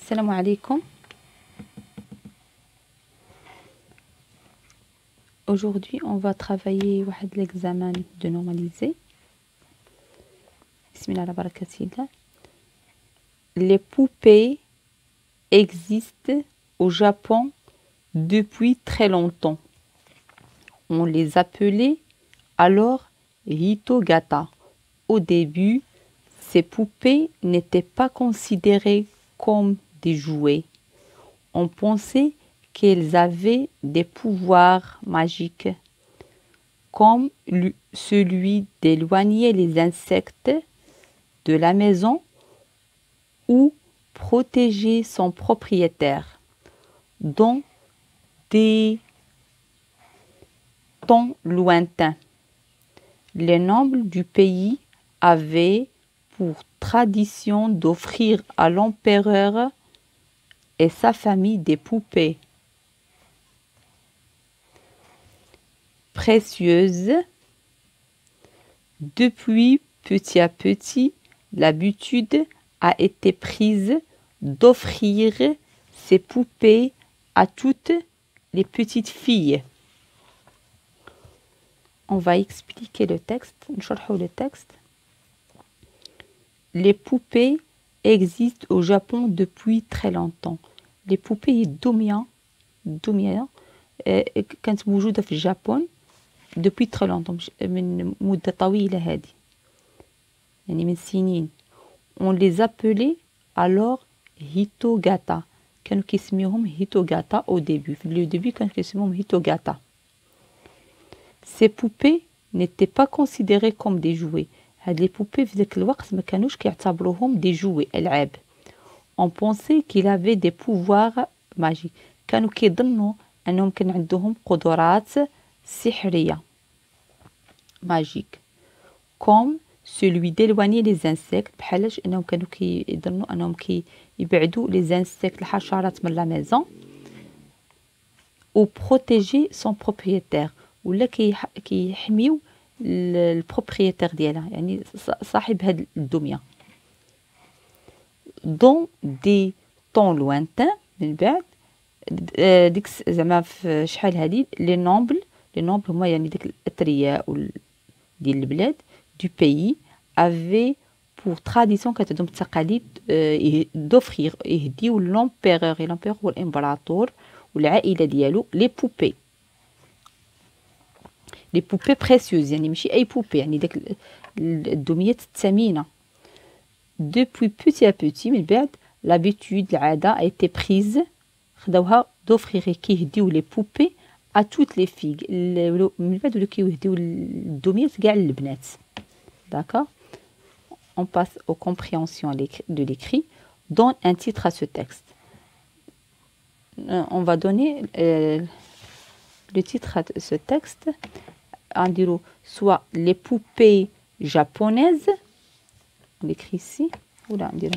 Salam alaikum. Aujourd'hui, on va travailler l'examen de normalisé. Bismillah ala barakatillah. Les poupées existent au Japon depuis très longtemps. On les appelait alors hitogata. Au début, ces poupées n'étaient pas considérées comme des jouets. On pensait qu'elles avaient des pouvoirs magiques, comme celui d'éloigner les insectes de la maison ou protéger son propriétaire dans des temps lointains. Les nobles du pays avaient pour tradition d'offrir à l'empereur et sa famille des poupées précieuses. Depuis, petit à petit, l'habitude a été prise d'offrir ces poupées à toutes les petites filles. On va expliquer le texte. Le texte. Les poupées existent au Japon depuis très longtemps. Les poupées domiantes كانت موجودة في الجابون depuis très longtemps من مدة طويلة هذه يعني من سنين. On les appelait alors hitogata. كانوا كيسميوهم hitogata au début. في le début كانوا كيسميوهم hitogata. Ces poupées n'étaient pas considérées comme des jouets. هاد les poupées في ذاك الوقت ما كانوش كيعتبروهم des jouets ألعاب. On pensait qu'il avait des pouvoirs magiques. كانوا كيظنوا أنهم كان عندهم قدرات سحرية magiques. Comme celui d'éloigner les insectes. بحالاش أنهم كانوا كيظنوا أنهم كيبعدوا les insectes الحشرات من la maison. Ou protéger son propriétaire. ولا كيحميو البروبريتير ديالها يعني صاحب هاد الدميه. Dans des temps lointains من بعد ديك زعما في شحال هادي لي نوبل هما يعني ديك الاثرياء ديال البلاد du pays avaient pour tradition كانت عندهم التقاليد d'offrir يهديو l'empereur هو الامبراطور والعائله ديالو لي بوبي les poupées précieuses يعني ماشي اي بوبي يعني داك الدميات الثمينه. Depuis petit à petit من بعد l'habitude العاده a été prise خداوها d'offrir كيهديو les poupées à toutes les filles من بعد ولاو كيهديو الدميات كاع للبنات. D'accord. On passe aux compréhensions de l'écrit. Donne un titre à ce texte. On va donner le titre à ce texte. On dirait soit les poupées japonaises. On l'écrit ici. Oula, on dirait.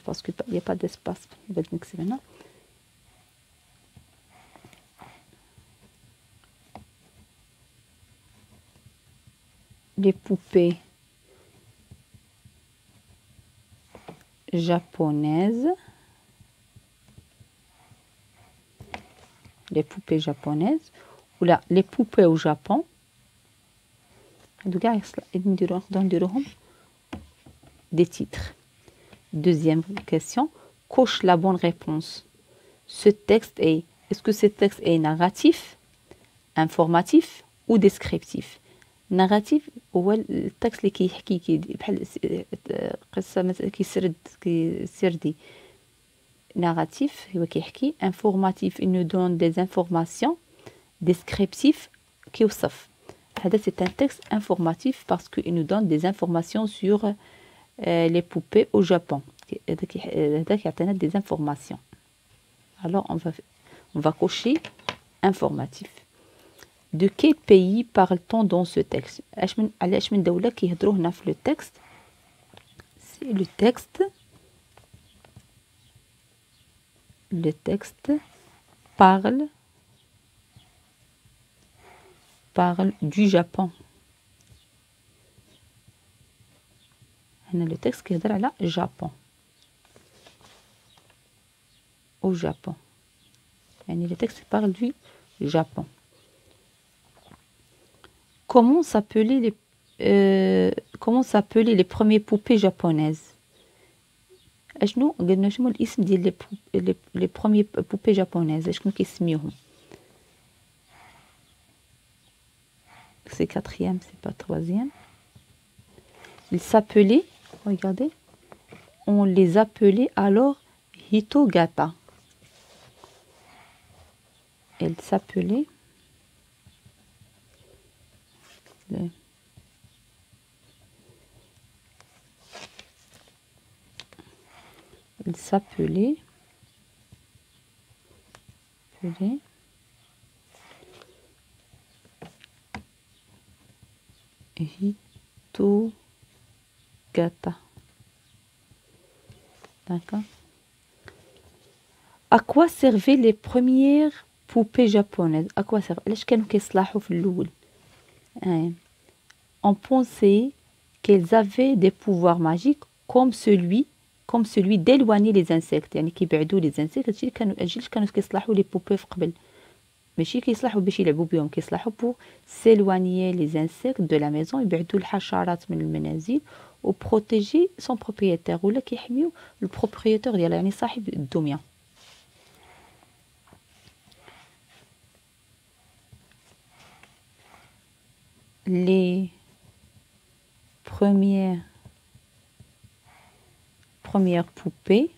Parce qu'il n'y a pas d'espace. Les poupées japonaises. Les poupées japonaises. Ou là, les poupées au Japon. Des titres. Deuxième question. Coche la bonne réponse. Est-ce que ce texte est narratif, informatif ou descriptif? Narratif هو التكست اللي كيحكي بحال قصه مثلا كيسردي. Narratif هو كيحكي. Informatif il nous donne des informations. Descriptif كيوصف. هذا c'est un texte informatif parce qu'il nous donne des informations sur les poupées au Japon. هذا كيعطينا des informations. Alors on va cocher informatif. De quel pays parle-t-on dans ce texte? علاش من دولة كيهضروا هنا في le texte? C'est le texte parle du Japon. هنا le texte كيهضر على Japon. au Japon. يعني le texte parle du Japon. Comment s'appelaient les premières poupées japonaises? اشنو قلنا شنو الاسم ديال les premières poupées japonaises اشنو كيسميوهم؟ c'est quatrième, c'est pas troisième. Ils s'appelaient, regardez, on les appelait alors Hitogata. Elles s'appelaient Hitogata. D'accord. À quoi servaient les premières poupées japonaises? À quoi servaient? علاش كانوا كيصلاحوا في الأول؟ On pensait qu'elles avaient des pouvoirs magiques comme celui d'éloigner les insectes. يعني كيبعدوا les insectes. هادشي اللي كانوا كيصلاحوا les poupées في قبل. ماشي كيصلاحوا باش يلعبوا بهم، كيصلاحوا pour s'éloigner les insectes de la maison، يبعدوا الحشرات من المنازل و protéger son propriétaire، ولا كيحميو البروبريتور ديالها يعني صاحب الدميه. Les premières poupées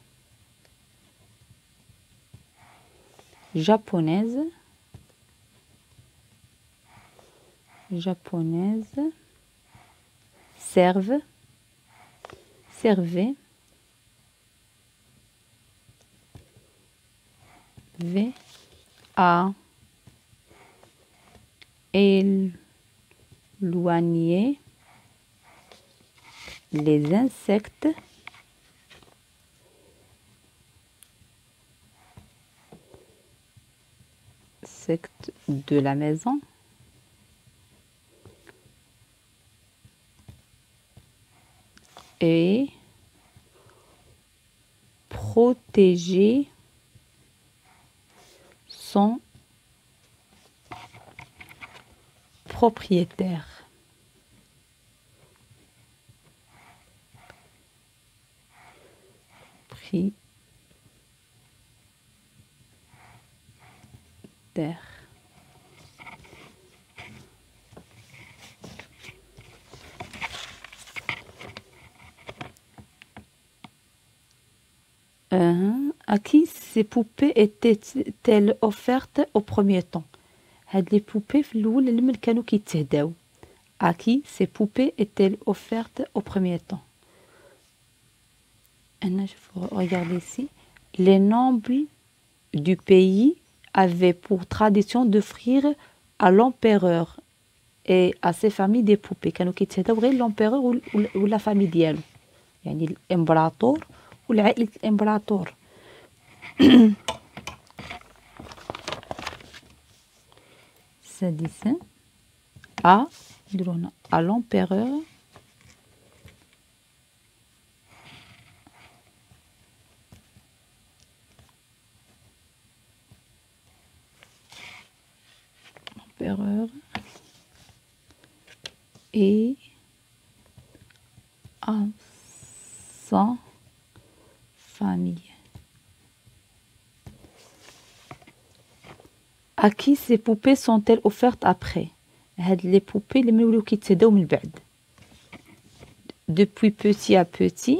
japonaises servaient à éloigner les insectes de la maison et protéger son propriétaire. À qui ces poupées étaient-elles offertes au premier temps? هاد les poupées في الأول اللي كانوا كيتهداو. À qui ces poupées étaient-elles offertes au premier temps? Regardez ici. Les nobles du pays avaient pour tradition d'offrir à l'empereur et à ses familles des poupées. كانوا كيتهداو غير l'empereur ولا famille ديالو، يعني الامبراطور والعائلة الامبراطور. سادسا à l'empereur et à sa famille. À qui ces poupées sont-elles offertes après? هاد les poupées اللي ملي ولاو كيتهداو من بعد. Depuis petit à petit,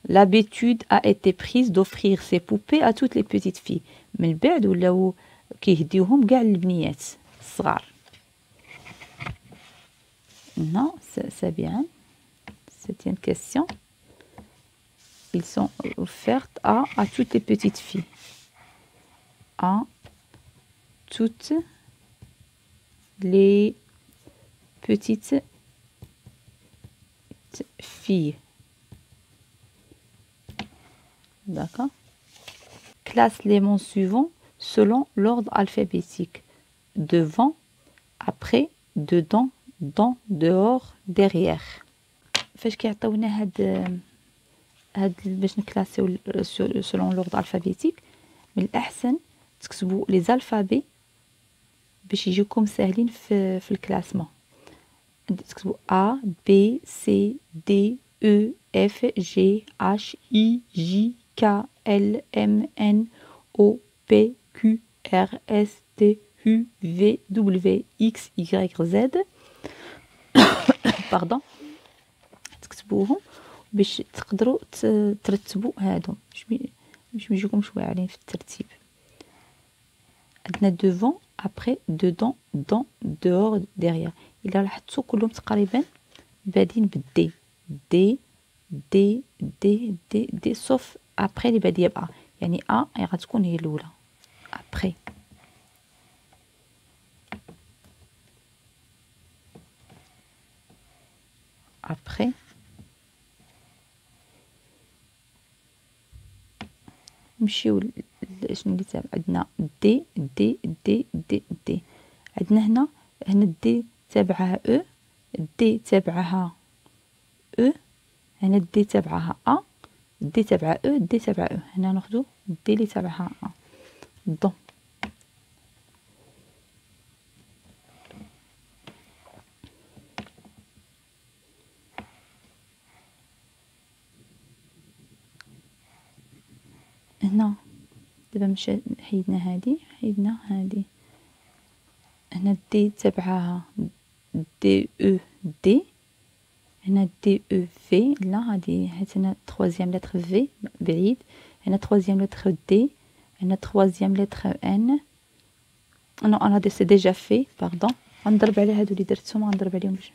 l'habitude a été prise d'offrir ces poupées à toutes les petites filles. من بعد ولاو كيهديوهم كاع البنيات الصغار. Non, c'est bien. C'est une question. Ils sont offerts à toutes les petites filles. À toutes les petites filles. D'accord. Classe les mots suivants selon l'ordre alphabétique. Devant, après, dedans, dans, dehors, derrière. فاش كيعطيونا هاد باش نكلاسيو selon l'ordre alphabétique من الأحسن تكتبوا لي زالفابي باش يجيكم ساهلين في الكلاسمون. تكتبوا A B C D E F G H I J K L M N O P Q R S T U V W X Y Z. باردون. تكتبوهم باش تقدروا ترتبوا هادو باش ما يجيكمش واعرين في الترتيب. عندنا دوفون ابري دودون دون دور ديريير. الا لاحظتوا كلهم تقريبا بادين بالدي دي دي دي دي دي صوف ابري اللي باديه بأ، يعني ا غتكون هي الاولى. ابري ابري نمشيو شنو اللي تابع. عندنا دي دي دي دي دي. عندنا هنا دي تابعها او، دي تابعها او، هنا دي تابعها ا، دي تابعها او، دي تابعها او. هنا ناخذ دي اللي تابعها ا. دون هنا دابا مشى حيدنا هادي، حيدنا هادي. هنا دي تبعها دي او دي. هنا دي او في، لا هادي حيت هنا تخوازيام لتر في بعيد. هنا تخوازيام لتر دي. هنا تخوازيام لتر ان. نو انا دي سي ديجا في باردون. غنضرب على هادو اللي درتهم، غنضرب عليهم باش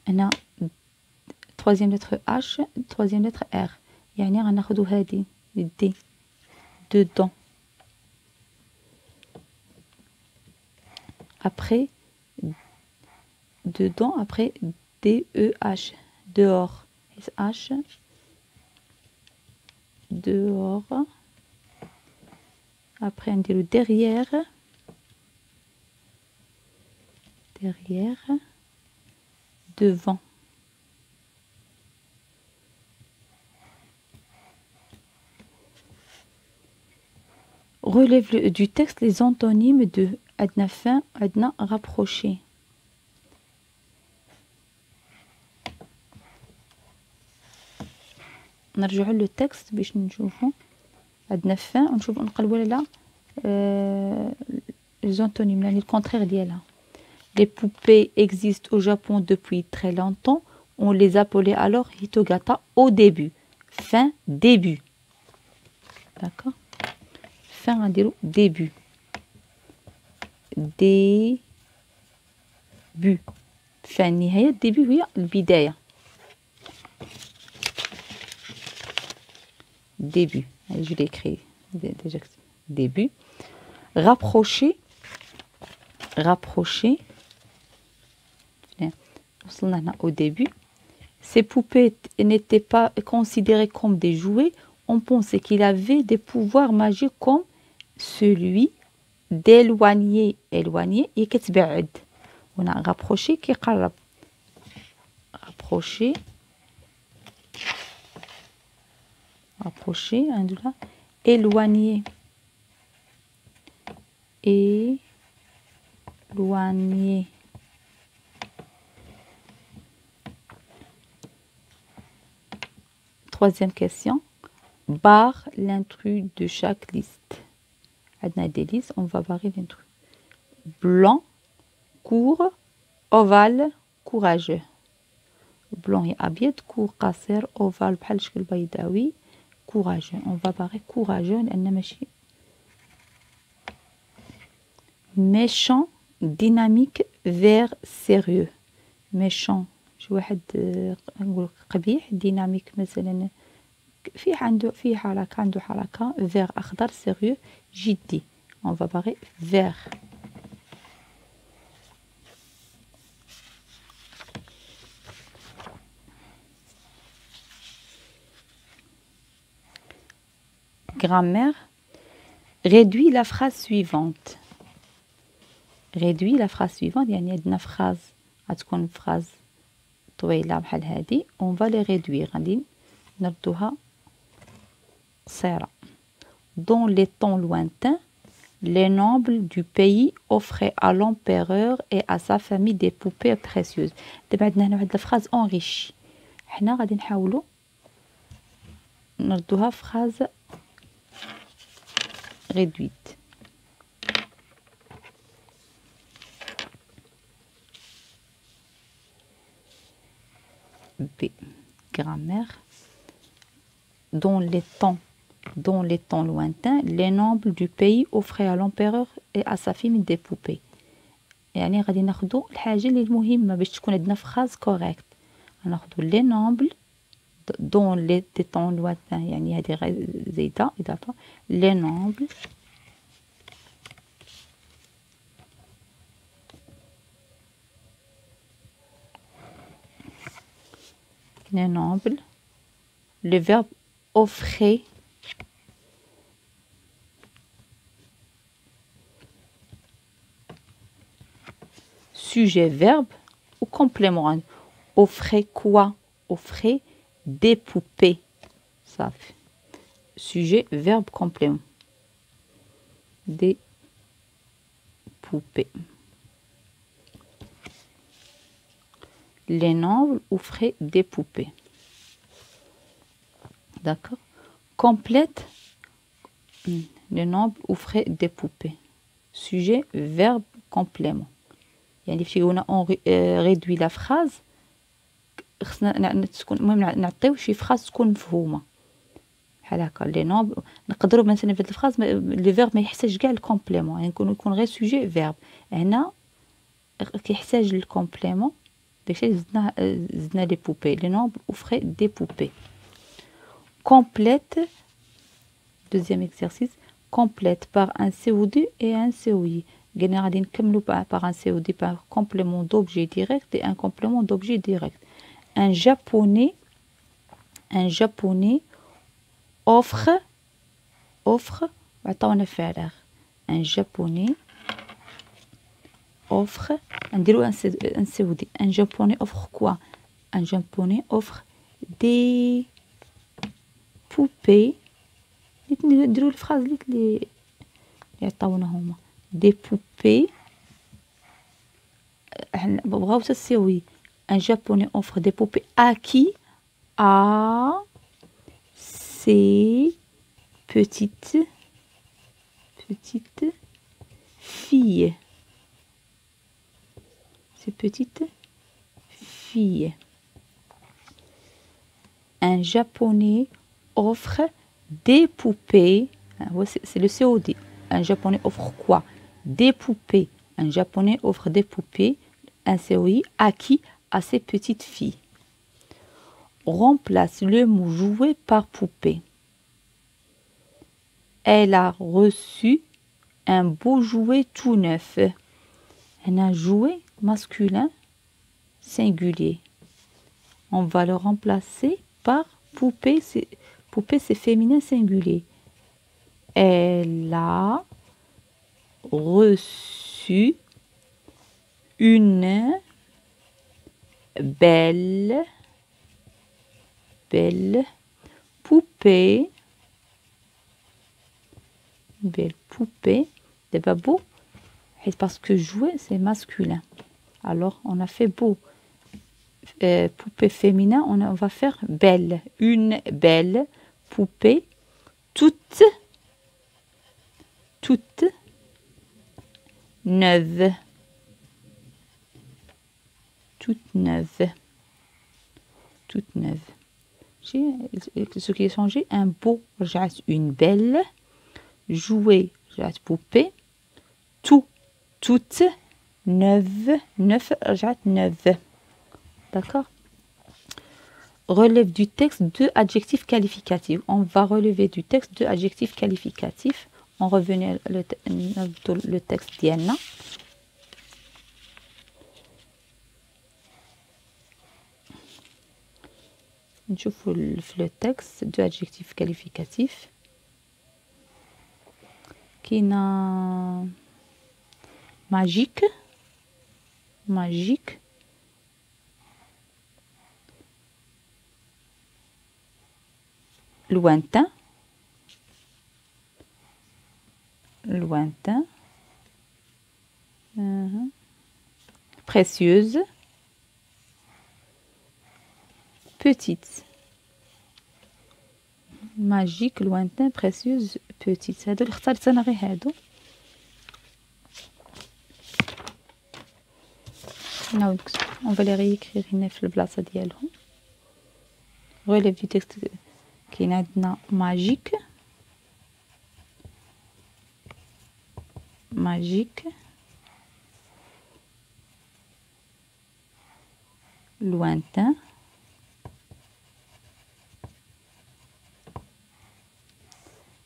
هنا تخوازيام لتر اش، تخوازيام لتر ار، يعني غناخدو هادي دي دودون. Après, dedans, après, D-E-H, dehors. H, dehors. Après, on dit le derrière. Derrière. Devant. Relève du texte les antonymes de عندنا fin, عندنا rapproché. نرجعوا للتكست باش نشوفوا. عندنا fin ونشوفوا نقلبوا لا les antonymes, يعني الكونترير ديالها. Les poupées existent au Japon depuis très longtemps. On les appelait alors hitogata au début. Fin, début. D'accord. Fin, on va dire début. début. فالنهاية début هي البداية. début. Je l'ai écrit déjà. début. rapprocher. rapprocher. وصلنا هنا au début. Ces poupées n'étaient pas considérées comme des jouets. On pensait qu'il avait des pouvoirs magiques comme celui d'éloigner. éloigner هي كتبعد. هنا rapprocher كيقرب. rapprocher. rapprocher عندنا éloigner. éloigner. Troisième question. Barre l'intrus de chaque liste. عندنا des listes, on va barrer l'intrus. Blanc, court, ovale, courageux. blanc هي أبيض، court قصير، ovale بحال الشكل البيضاوي، courageux. on va barrer courageux لأن ماشي. méchant, dynamique, vert, sérieux. méchant شي واحد نقول قبيح، ديناميك مثلا فيه عنده حركة، vert أخضر، sérieux جدي. on va barrer vert. grammaire. réduis la phrase suivante. réduis la phrase suivante يعني عندنا phrase غتكون phrase طويلة بحال هادي. on va les réduire. غادي نردوها قصيرة. Dans les temps lointains, les nobles du pays offraient à l'empereur et à sa famille des poupées précieuses. دابا عندنا هنا واحد الفراز enrichie. حنا غادي نحاولوا نردوها فراز réduite. B. Grammaire. Dans les temps lointains, les nobles du pays offraient à l'empereur et à sa famille des poupées. يعني غادي ناخدو الحاجة اللي المهمة باش تكون عندنا فراز كوريكت. غناخدو les nobles dans les temps lointains، يعني هذه زايدة إضافة. les nobles le verbe offrir sujet verbe ou complément. Offrir quoi? Offrir des poupées. Ça fait sujet verbe complément. Des poupées. Les nobles offraient des poupées. D'accord. Complète. Les nobles offraient des poupées. Sujet verbe complément. يعني فشي هنا réduit la phrase. خصنا تكون المهم نعطيو شي فراز تكون مفهومه بحال هكا. لي نوبل نقدروا مثلا في هاد الفراز لي فيرب ما يحتاج كاع الكومبليمون، يعني يكون غير سوجي فيرب. هنا كيحتاج الكومبليمون داكشي اللي زدنا لي بوبي. لي نوبل اوفري دي بوبي. كومبليت. دوزيام اكزرسيس. كومبليت بار ان سي او دي اي ان سي او اي. قلنا غادي نكملوا بار ان سي او دي بار كومبليمون دوبجي ديريكت et un complément d'objet direct. Un japonais offre عطاونا فعل. un japonais offre نديرو un سعودي. un japonais offre quoi? un japonais offre des poupées. نديرو الفراز اللي عطاونا هما des poupées. بغاو تساوي. Un japonais offre des poupées à qui? À ses petites filles. Ses petites filles. Un japonais offre des poupées. C'est le COD. Un japonais offre quoi? Des poupées. Un japonais offre des poupées. Un COI à qui? À ses petites filles. Remplace le mot jouet par poupée. Elle a reçu un beau jouet tout neuf. Un jouet masculin singulier. On va le remplacer par poupée. Poupée, c'est féminin singulier. Elle a reçu une belle poupée. Belle poupée. D'abord beau. Parce que jouer, c'est masculin. Alors, on a fait beau. Poupée féminin, on va faire belle. Une belle poupée. Toute neuve. Toute neuve. Toute neuve. Ce qui est changé, un beau, une belle, jouer, poupée, toute neuve, neuve. D'accord. Relève du texte deux adjectifs qualificatifs. On va relever du texte deux adjectifs qualificatifs. On revenait le texte Diana. نشوفوا في لو تكست دو ادجيكتيف كاليفيكاتيف. كاينه ماجيك lointain lointain. Précieuse. Petite. Magique, lointain, précieuse, petite. هادو اللي اخترت انا غير هادو. On va les réécrire هنا في البلاصة ديالهم. relève du texte كاين عندنا magique. Lointain.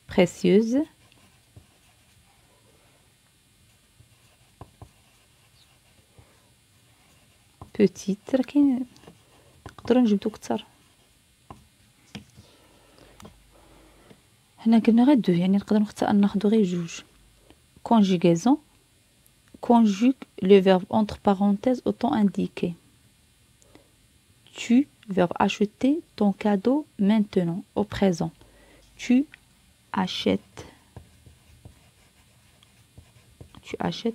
Précieuse. Petite. لكن نقدروا نجبدو كتر. هنا قلنا غير دو، يعني نقدر ناخدو غير جوج. Conjugaison. Conjugue le verbe entre parenthèses au temps indiqué. Tu, verbe acheter, ton cadeau maintenant, au présent. Tu achètes. Tu achètes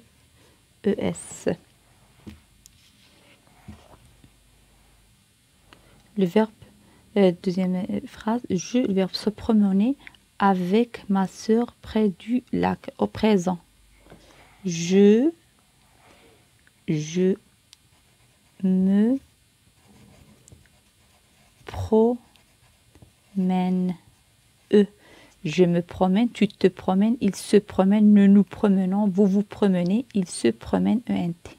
ES. Le verbe, deuxième phrase, le verbe se promener avec ma sœur près du lac, au présent. Je me promène. Je me promène, tu te promènes, il se promène, nous nous promenons, vous vous promenez, il se promène, ENT.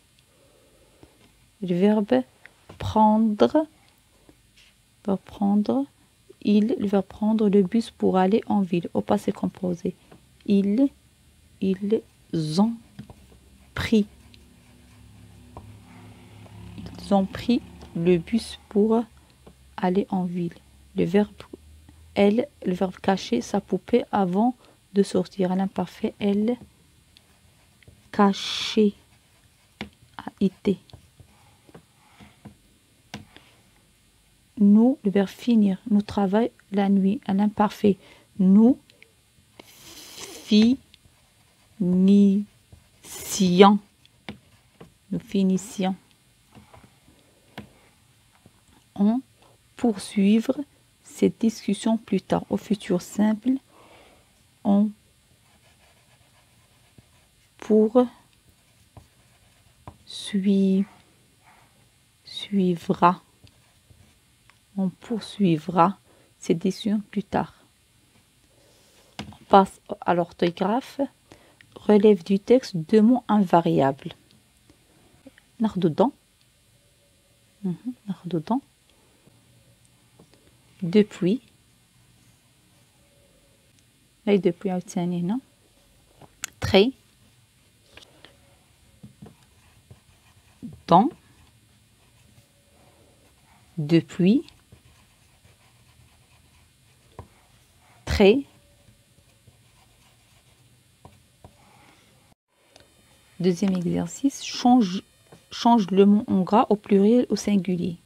Le verbe prendre. Le verbe prendre le bus pour aller en ville, au passé composé. Ils ont pris le bus pour aller en ville. Le verbe le verbe cacher sa poupée avant de sortir. À l'imparfait, elle cachait, a été. Nous, le verbe finir, nous travaillons la nuit. À l'imparfait, nous finissions. On poursuivre cette discussion plus tard. Au futur simple, on poursuivra. On poursuivra cette discussion plus tard. On passe à l'orthographe. Relève du texte deux mots invariables. Depuis. depuis عاوتاني هنا. Très. Dans. Depuis. Très. Deuxième exercice, change le mot en gras au pluriel au singulier.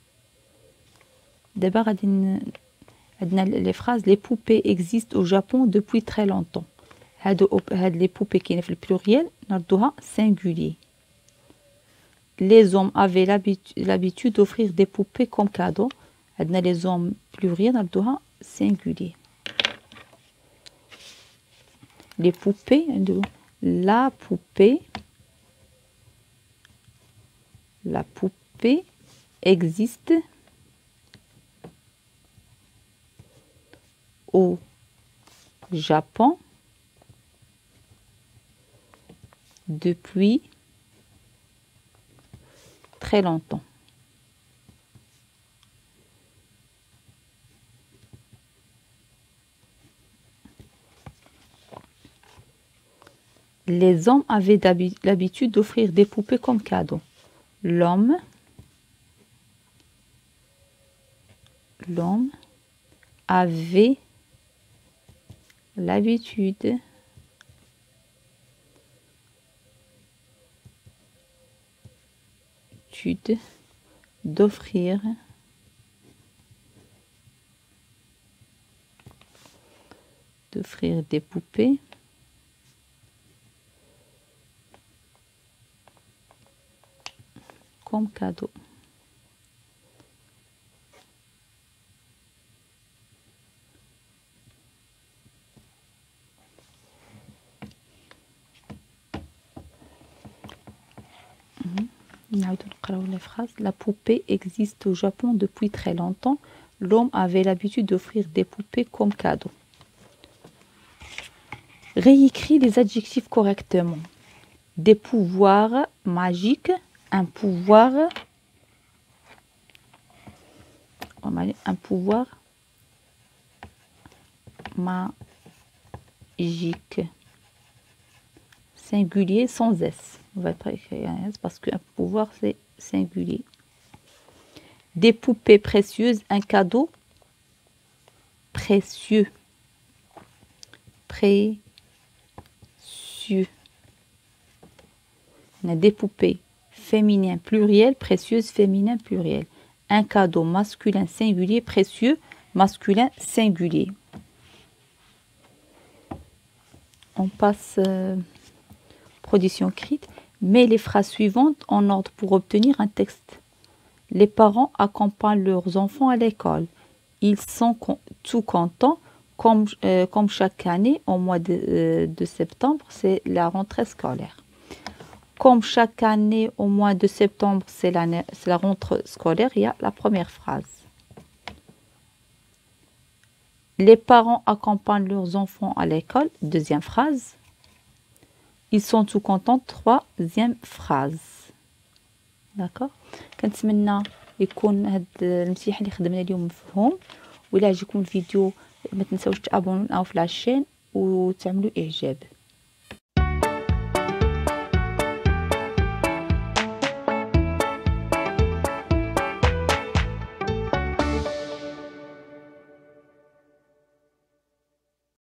D'abord, les phrases les poupées existent au Japon depuis très longtemps. Les poupées qui sont le pluriel, نردوها singulier. Les hommes avaient l'habitude d'offrir des poupées comme cadeau. Les hommes pluriel, نردوها singulier. Les poupées, la poupée existe au Japon depuis très longtemps. Les hommes avaient l'habitude d'offrir des poupées comme cadeau. L'homme avait l'habitude d'offrir des poupées comme cadeau. La poupée existe au Japon depuis très longtemps. L'homme avait l'habitude d'offrir des poupées comme cadeau. Réécris les adjectifs correctement. Des pouvoirs magiques, un pouvoir magique. Singulier sans S. On va pas écrire un S parce qu'un pouvoir c'est singulier. Des poupées précieuses, un cadeau précieux. Précieux. On a des poupées féminines pluriel, précieuses féminin pluriel. Un cadeau masculin singulier, précieux masculin singulier. On passe production écrite. Mets les phrases suivantes en ordre pour obtenir un texte. Les parents accompagnent leurs enfants à l'école. Ils sont tout contents. Comme chaque année, au mois de septembre, c'est la rentrée scolaire. Comme chaque année, au mois de septembre, c'est la rentrée scolaire, il y a la première phrase. Les parents accompagnent leurs enfants à l'école, deuxième phrase. Ils sont tout contents, troisième phrase. d'accord. كنتمنى يكون هاد المسيح اللي خدمنا اليوم مفهوم، وإلا عجبكم الفيديو ما تنساوش تابوناو في لاشين وتعملوا اعجاب.